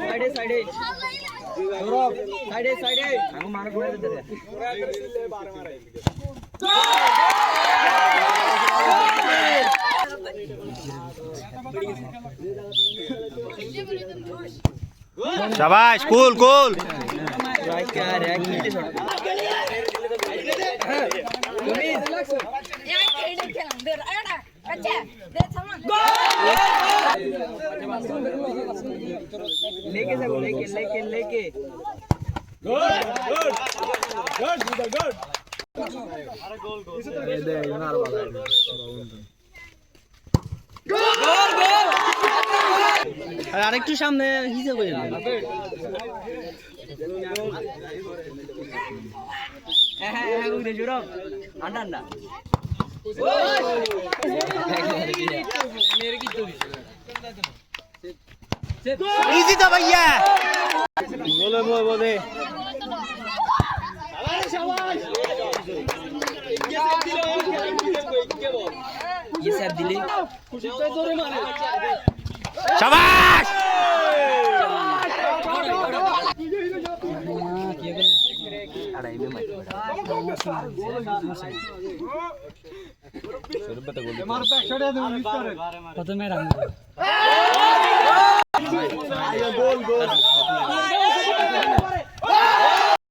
সাইডে সাইডে সাইডে সাইডে আমি মার করে দিতে দে शाबाश कूल कूल भाई क्या रे खेलते छोड़ लेके जाओ लेके लेके लेके गुड गुड गुड गुड अरे गोल गोल ये दे यार बाबा गोल गोल আর আরেকটু সামনে হিসেব করে নেন হ্যাঁ হ্যাঁ ওই দে জোড়া আন্ডা আন্ডা मेरे की तो इजी था भैया बोलो बोले ये सब दिले शाबाश প্রথমে রান गोल गोल